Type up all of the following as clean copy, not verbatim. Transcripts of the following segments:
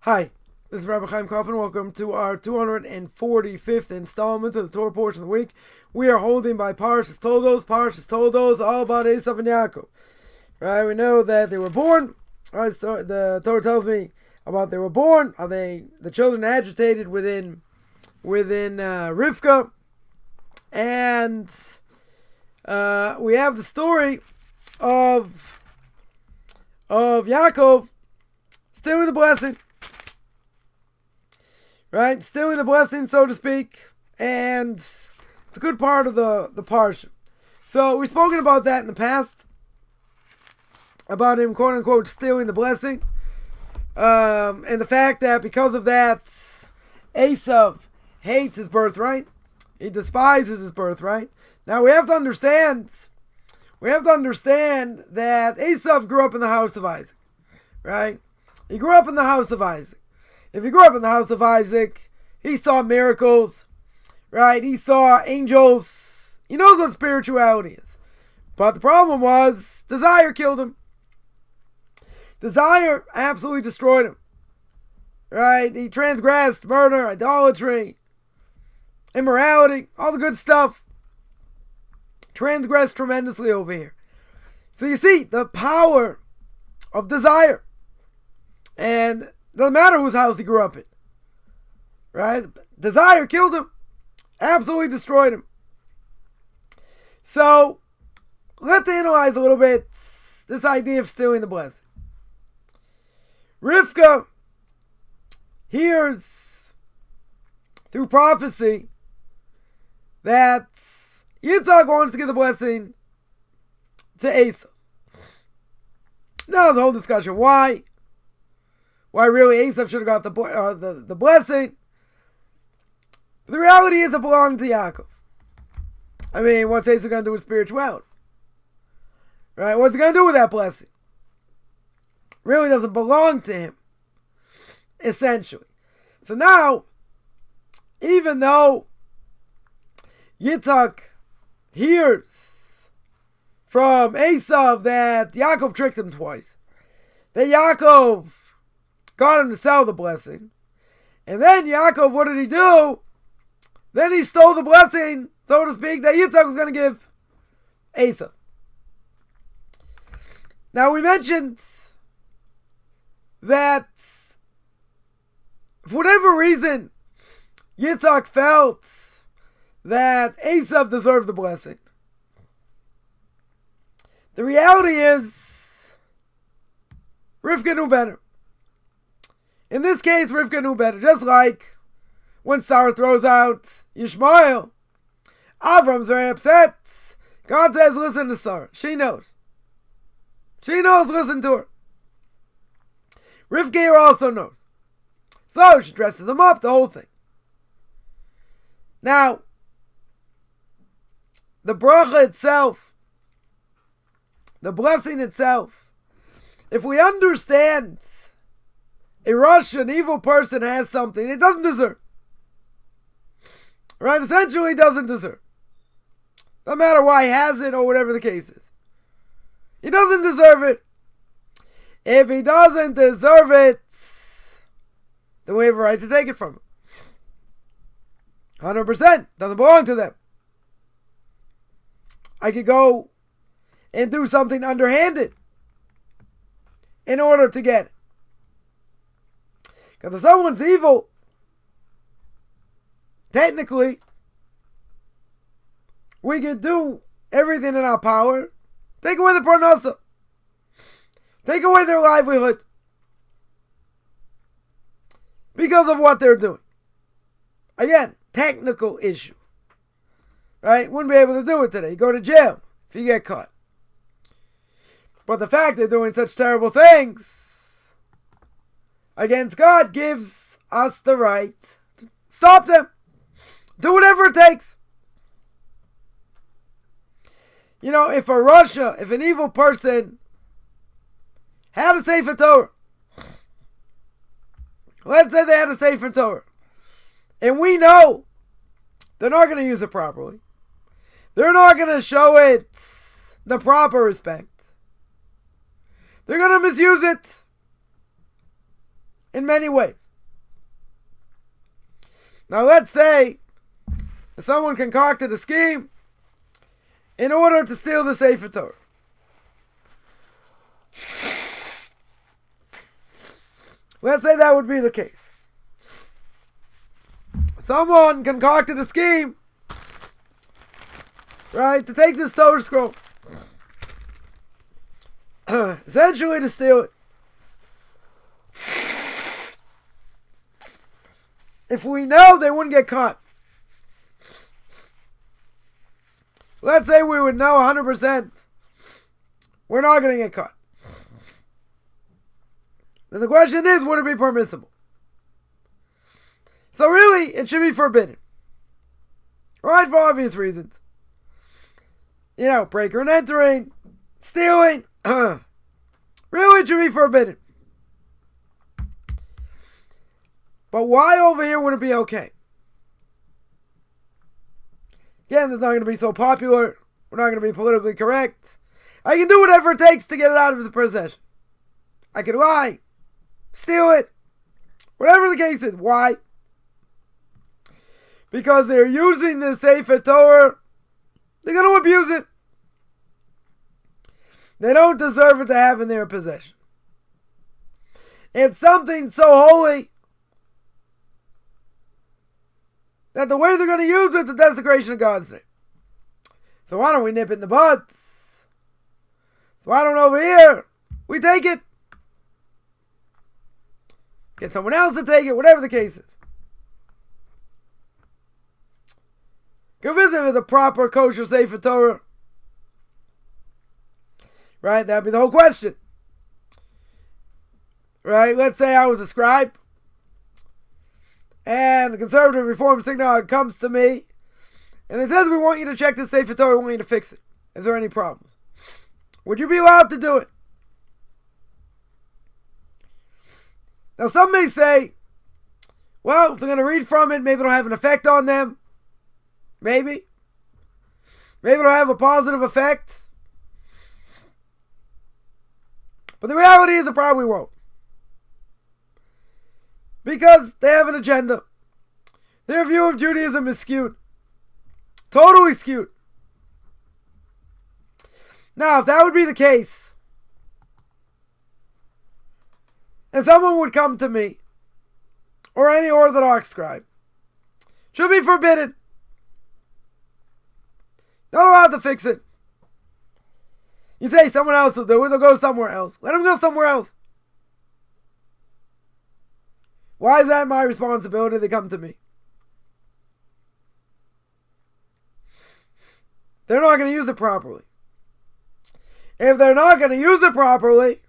Hi, this is Rabbi Chaim Kaufman. Welcome to our 245th installment of the Torah portion of the week. We are holding by Parshas Toldos, all about Esav and Yaakov. Right, we know that they were born. Right, so the Torah tells me about they were born. Are the children agitated within Rivka, and we have the story of Yaakov stealing the blessing. Right, stealing the blessing, so to speak, and it's a good part of the parsha. So we've spoken about that in the past, about him quote unquote stealing the blessing, and the fact that because of that, Esav hates his birthright, he despises his birthright. Now we have to understand that Esav grew up in the house of Isaac, right? He grew up in the house of Isaac. If he grew up in the house of Isaac, he saw miracles, right? He saw angels. He knows what spirituality is. But the problem was, desire killed him. Desire absolutely destroyed him, right? He transgressed murder, idolatry, immorality, all the good stuff. Transgressed tremendously over here. So you see, the power of desire. And doesn't matter whose house he grew up in. Right? Desire killed him. Absolutely destroyed him. So, let's analyze a little bit this idea of stealing the blessing. Rivka hears through prophecy that Yitzhak wants to give the blessing to Esav. Now there's a whole discussion. Why really Esav should have got the blessing. But the reality is it belonged to Yaakov. I mean, what's Esav going to do with spirituality? Right? What's he going to do with that blessing? Really doesn't belong to him, essentially. So now, even though Yitzhak hears from Esav that Yaakov tricked him twice, that Yaakov got him to sell the blessing. And then Yaakov, what did he do? Then he stole the blessing, so to speak, that Yitzhak was going to give Esav. Now we mentioned that for whatever reason, Yitzhak felt that Esav deserved the blessing. The reality is, Rivka knew better. In this case, Rivka knew better. Just like when Sarah throws out Yishmael, Avram's very upset. God says, listen to Sarah. She knows. She knows, listen to her. Rivka here also knows. So she dresses him up, the whole thing. Now, the bracha itself, the blessing itself, if we understand a Russian evil person has something it doesn't deserve. Right? Essentially doesn't deserve. No matter why he has it or whatever the case is. He doesn't deserve it. If he doesn't deserve it, then we have a right to take it from him. 100%. Doesn't belong to them. I could go and do something underhanded in order to get it. Because if someone's evil, technically, we could do everything in our power. Take away the parnasa. Take away their livelihood. Because of what they're doing. Again, technical issue. Right? Wouldn't be able to do it today. You go to jail if you get caught. But the fact they're doing such terrible things against God gives us the right to stop them. Do whatever it takes. You know, if an evil person had a Sefer Torah, let's say they had a Sefer Torah, and we know they're not going to use it properly. They're not going to show it the proper respect. They're going to misuse it. in many ways. Now let's say someone concocted a scheme in order to steal the Sefer Torah. Let's say that would be the case. Someone concocted a scheme, right, to take this Torah scroll, essentially to steal it. If we know they wouldn't get caught, let's say we would know 100% we're not going to get caught. Then the question is, would it be permissible? So really, it should be forbidden. Right, for obvious reasons. You know, breaker and entering, stealing. Really, it should be forbidden. But why over here would it be okay? Again, it's not going to be so popular. We're not going to be politically correct. I can do whatever it takes to get it out of the possession. I can lie, steal it, whatever the case is. Why? Because they're using the Sefer Torah. They're going to abuse it. They don't deserve it to have in their possession. It's something so holy that the way they're going to use it is the desecration of God's name. So why don't we nip it in the bud? So why don't over here we take it? Get someone else to take it, whatever the case is. Go visit with a proper kosher Sefer Torah. Right? That'd be the whole question. Right? Let's say I was a scribe, and the conservative reform synagogue comes to me, and it says, we want you to check the Sefer Torah, we want you to fix it. Is there any problems? Would you be allowed to do it? Now some may say, well, if they're going to read from it, maybe it'll have an effect on them. Maybe. Maybe it'll have a positive effect. But the reality is it probably won't. Because they have an agenda. Their view of Judaism is skewed. Totally skewed. Now, if that would be the case, and someone would come to me, or any Orthodox scribe, it should be forbidden. Not allowed to fix it. You say someone else will do it, they'll go somewhere else. Let them go somewhere else. Why is that my responsibility? They come to me. They're not going to use it properly. If they're not going to use it properly,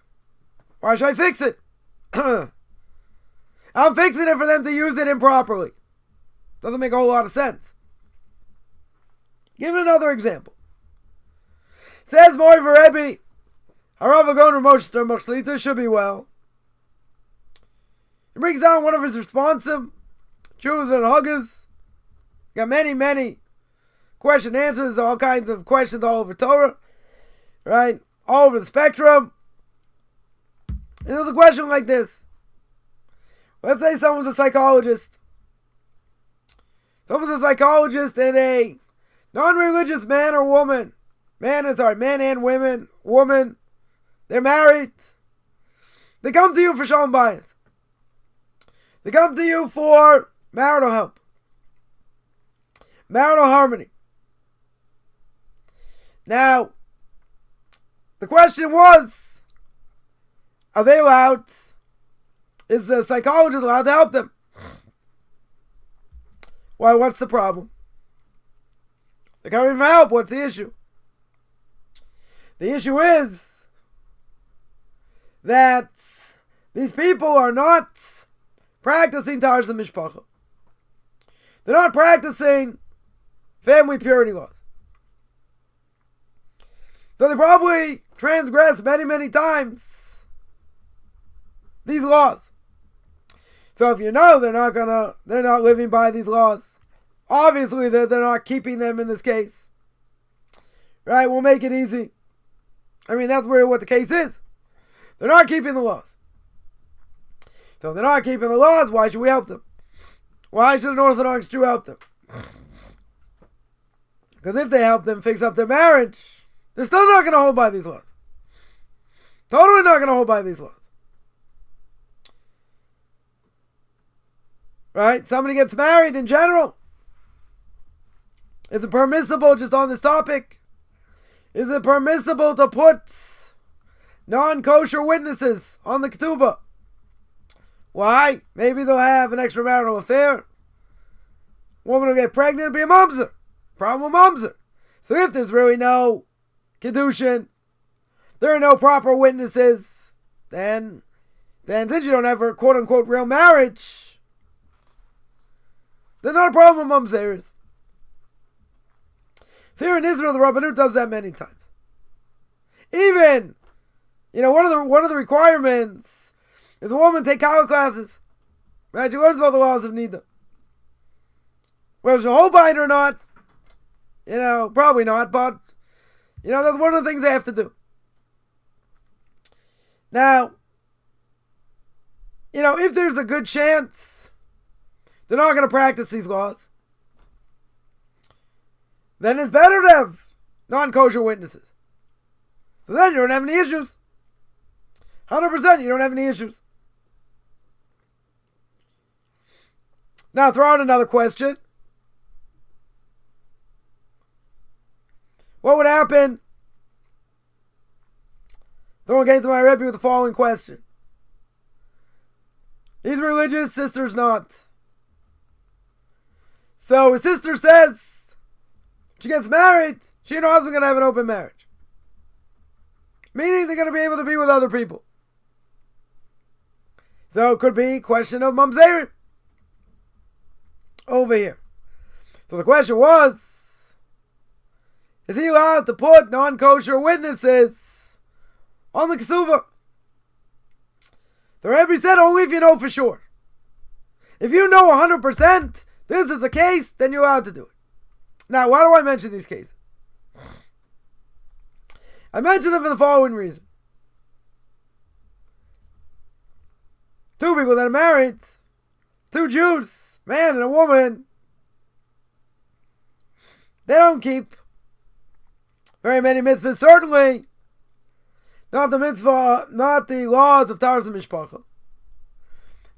why should I fix it? I'm fixing it for them to use it improperly. Doesn't make a whole lot of sense. Give another example. Says Moiver Rebbe, Harav Agon Moshe Stern Shlita should be well. He brings down one of his responsive Jews and Huggers. Got many question answers, all kinds of questions all over Torah, right? All over the spectrum. And there's a question like this. Let's say someone's a psychologist. Someone's a psychologist and a non-religious man or woman. Man and woman. They're married. They come to you for shalom bayis. They come to you for marital help. Marital harmony. Now, the question was, are they allowed? Is the psychologist allowed to help them? Why, what's the problem? They're coming for help. What's the issue? The issue is that these people are not practicing Taharas Mishpacha. They're not practicing family purity laws. So they probably transgress many times these laws. So if you know they're not living by these laws, obviously they're not keeping them in this case. Right? We'll make it easy. I mean, that's what the case is. They're not keeping the laws. So if they're not keeping the laws, why should we help them? Why should an Orthodox Jew help them? Because if they help them fix up their marriage, they're still not going to hold by these laws. Totally not going to hold by these laws. Right? Somebody gets married in general. Is it permissible, just on this topic, is it permissible to put non-kosher witnesses on the ketubah? Why? Maybe they'll have an extramarital affair. Woman will get pregnant and be a mamzer. Problem with mamzer. So if there's really no kedushin, there are no proper witnesses, then since you don't have a quote-unquote real marriage, there's not a problem with mamzers. So here in Israel, the Rabbanut does that many times. Even, one of the requirements is a woman take Kala classes. Right? She learns about the laws of Nida. Whether she'll hold by it or not, probably not, but, that's one of the things they have to do. Now, if there's a good chance they're not going to practice these laws, then it's better to have non-kosher witnesses. So then you don't have any issues. 100% you don't have any issues. Now throw out another question. What would happen? Someone came to my Rebbe with the following question. He's religious, sister's not. So his sister says, she gets married, she and her husband are going to have an open marriage. Meaning they're going to be able to be with other people. So it could be a question of mamzerim. Over here. So the question was, is he allowed to put non-kosher witnesses on the kesubah? The Rebbe said only if you know for sure. If you know 100% this is the case, then you're allowed to do it. Now, why do I mention these cases? I mention them for the following reason. Two people that are married, two Jews, man and a woman, they don't keep very many mitzvahs, certainly not the mitzvah, not the laws of Taras Mishpacha,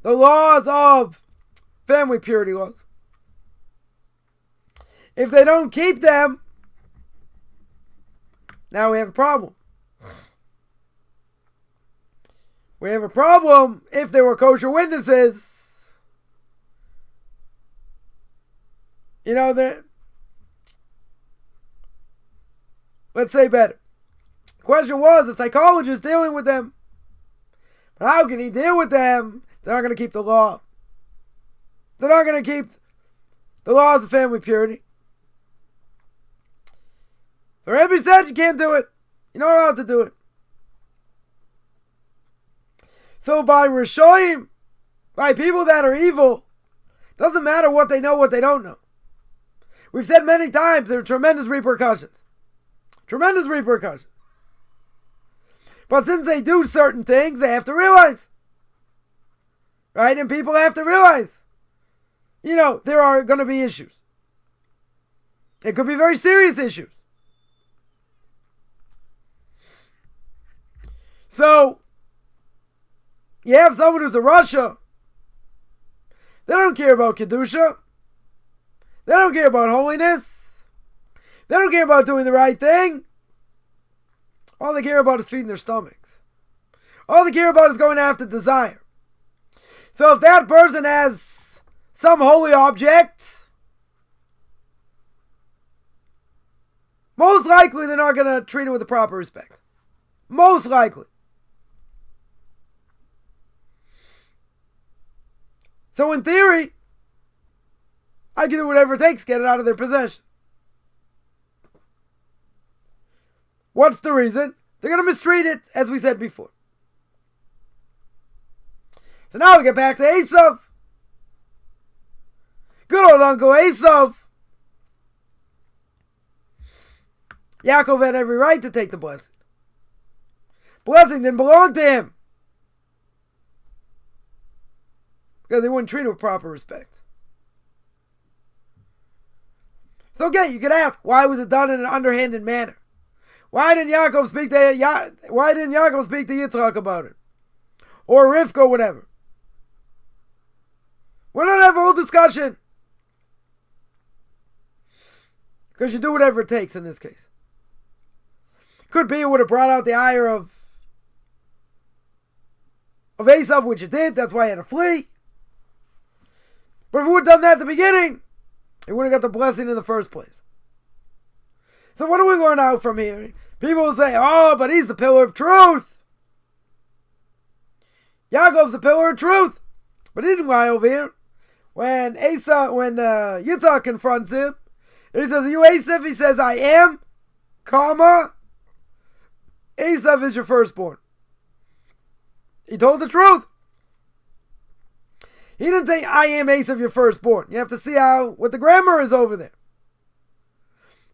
the laws of family purity laws. If they don't keep them, now we have a problem. We have a problem if there were kosher witnesses. Let's say better. The question was, the psychologist dealing with them. But how can he deal with them? They're not going to keep the law. They're not going to keep the laws of family purity. The Rebbe said you can't do it. You're not allowed to do it. So by Rishoyim, by people that are evil, doesn't matter what they know, what they don't know. We've said many times there are tremendous repercussions. Tremendous repercussions. But since they do certain things, they have to realize. Right? And people have to realize. There are going to be issues. It could be very serious issues. So, you have someone who's a Russia. They don't care about Kedusha. They don't care about holiness. They don't care about doing the right thing. All they care about is feeding their stomachs. All they care about is going after desire. So if that person has some holy object, most likely they're not going to treat it with the proper respect. Most likely. So in theory, I can do whatever it takes to get it out of their possession. What's the reason? They're going to mistreat it, as we said before. So now we get back to Esav. Good old Uncle Esav. Yaakov had every right to take the blessing. Blessing didn't belong to him. because they wouldn't treat it with proper respect. So again, you could ask, why was it done in an underhanded manner? Why didn't Yaakov speak to Yitzchak about it? Or Rivka, or whatever. We're not having a whole discussion. Because you do whatever it takes in this case. Could be it would have brought out the ire of Esav, which it did. That's why he had to flee. But if we would have done that at the beginning, he wouldn't have got the blessing in the first place. So what do we learn out from here? People will say, oh, but he's the pillar of truth. Yaakov's the pillar of truth. But he didn't lie over here. When Yitzhak confronts him, he says, are you Esav? He says, I am, comma, Esav is your firstborn. He told the truth. He didn't say, I am Esav, your firstborn. You have to see what the grammar is over there.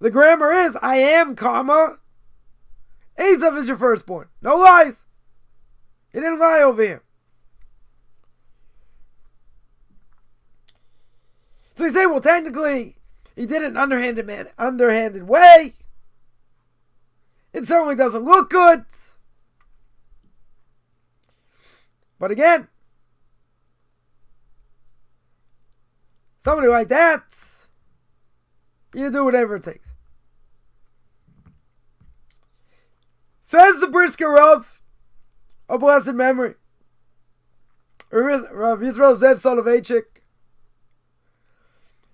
The grammar is, I am, comma, Esav is your firstborn. No lies. He didn't lie over here. So you say, well, technically, he did it in an underhanded way. It certainly doesn't look good. But again, somebody like that, you do whatever it takes. Says the Brisker Rav, of blessed memory, Rav Yisrael Zev Soloveitchik.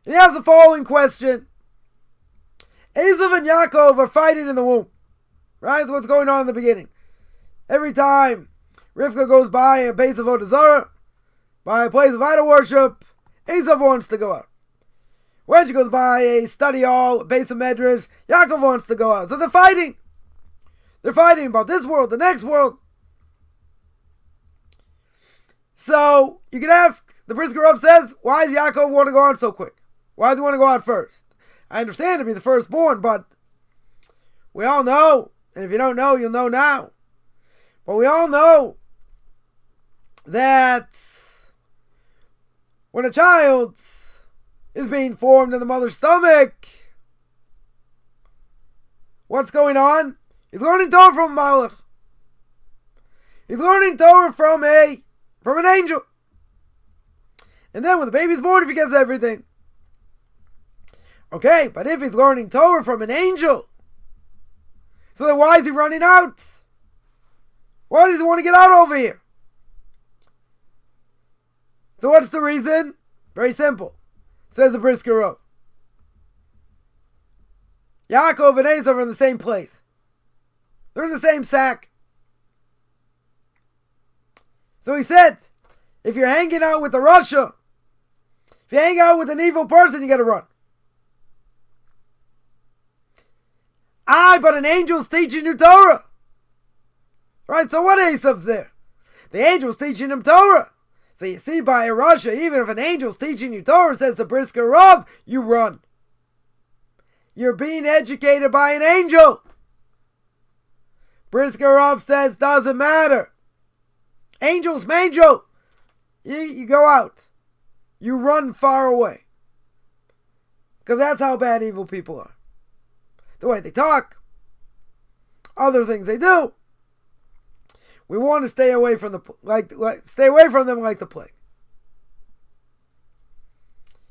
He has the following question. Esav and Yaakov are fighting in the womb. Right? That's what's going on in the beginning. Every time Rivka goes by a base of Avodah Zarah, by a place of idol worship, Esav wants to go out. When she goes by a study hall, a base of Medrash, Yaakov wants to go out. So they're fighting. They're fighting about this world, the next world. So you can ask, the Brisker Rav says, why does Yaakov want to go out so quick? Why does he want to go out first? I understand to be the firstborn, but we all know, and if you don't know, you'll know now. But we all know that when a child is being formed in the mother's stomach, what's going on? He's learning Torah from a Malach. He's learning Torah from an angel. And then when the baby's born, he forgets everything. Okay, but if he's learning Torah from an angel, so then why is he running out? Why does he want to get out over here? So what's the reason? Very simple. Says the Brisker Rav. Yaakov and Esav are in the same place. They're in the same sack. So he said, if you're hanging out with a Russia, if you hang out with an evil person, you gotta run. But an angel's teaching you Torah. Right, so what Esav's there? The angel's teaching him Torah. So you see by a Russia, even if an angel's teaching you Torah, says the Brisker Rav, you run. You're being educated by an angel. Brisker Rav says, doesn't matter. Angel's mangel. You go out. You run far away. Because that's how bad evil people are. The way they talk. Other things they do. We want to stay away from them like the plague.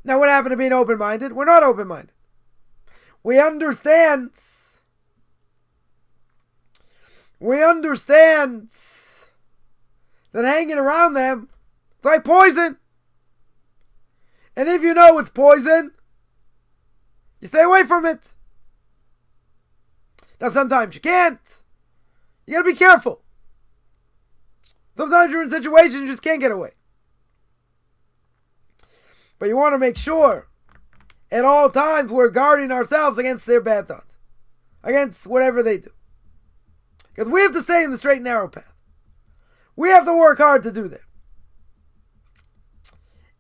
Now what happened to being open-minded? We're not open-minded. We understand that hanging around them, it's like poison. And if you know it's poison, you stay away from it. Now sometimes you can't. You gotta be careful. Sometimes you're in situations you just can't get away. But you want to make sure at all times we're guarding ourselves against their bad thoughts. Against whatever they do. Because we have to stay in the straight and narrow path. We have to work hard to do that.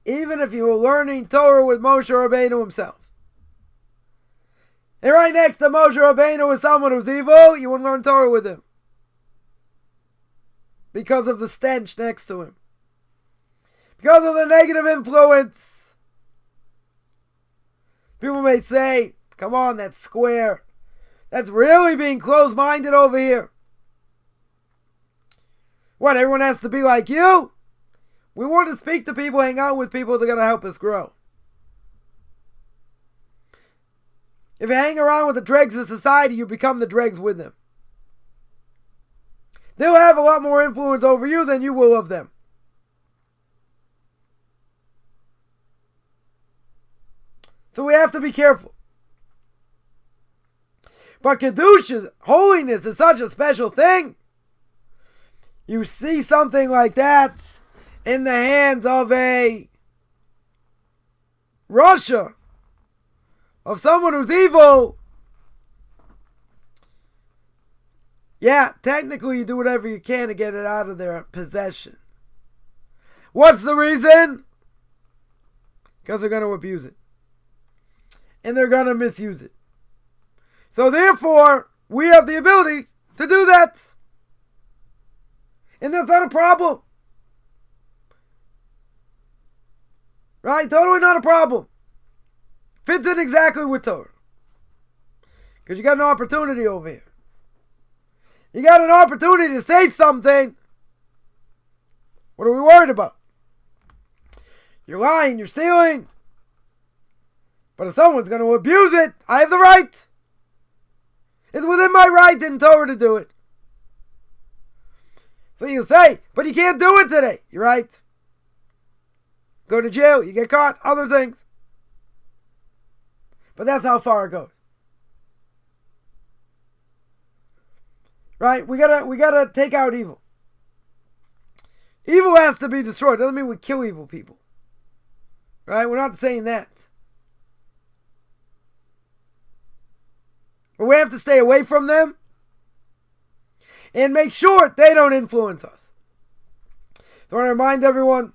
Even if you were learning Torah with Moshe Rabbeinu himself. And right next to Moshe Rabbeinu was someone who's evil, you wouldn't learn Torah with him. Because of the stench next to him. because of the negative influence. People may say, come on, that's square. That's really being closed-minded over here. What, everyone has to be like you? We want to speak to people, hang out with people that are going to help us grow. If you hang around with the dregs of society, you become the dregs with them. They'll have a lot more influence over you than you will of them. So we have to be careful. But Kedusha, holiness, is such a special thing. You see something like that in the hands of a Russia, of someone who's evil. Yeah, technically you do whatever you can to get it out of their possession. What's the reason? Because they're going to abuse it. And they're going to misuse it. So therefore, we have the ability to do that. And that's not a problem. Right? Totally not a problem. Fits in exactly with Torah. Because you got an opportunity over here. You got an opportunity to save something. What are we worried about? You're lying, you're stealing. But if someone's going to abuse it, I have the right. It's within my right in Torah to do it. So you say, but you can't do it today. You're right. Go to jail, you get caught, other things. But that's how far it goes. Right? We gotta take out evil. Evil has to be destroyed. Doesn't mean we kill evil people. Right? We're not saying that. But we have to stay away from them and make sure they don't influence us. So I want to remind everyone,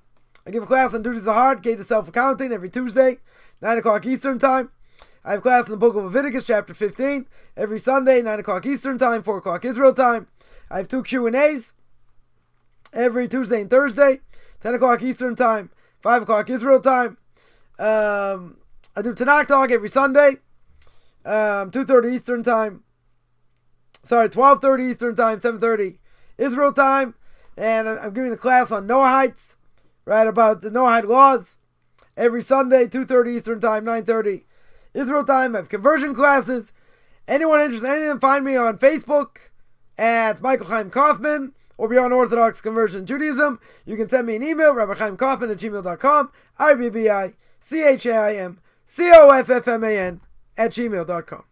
I give a class on duties of the heart, gate to self-accounting, every Tuesday, 9 o'clock Eastern Time. I have class in the book of Leviticus, chapter 15, every Sunday, 9 o'clock Eastern Time, 4 o'clock Israel Time. I have 2 Q&As every Tuesday and Thursday, 10 o'clock Eastern Time, 5 o'clock Israel Time. I do Tanakh Talk every Sunday, 2:30 Eastern Time. 12:30 Eastern Time, 7:30 Israel Time. And I'm giving the class on Noahites, right, about the Noahide laws, every Sunday, 2:30 Eastern Time, 9:30 Israel Time. I have conversion classes. Anyone interested in any of them, find me on Facebook at Michael Chaim Kaufman or Beyond Orthodox Conversion Judaism. You can send me an email, rabbichaimkaufman@gmail.com, RBBICHAIMCOFFMAN @gmail.com.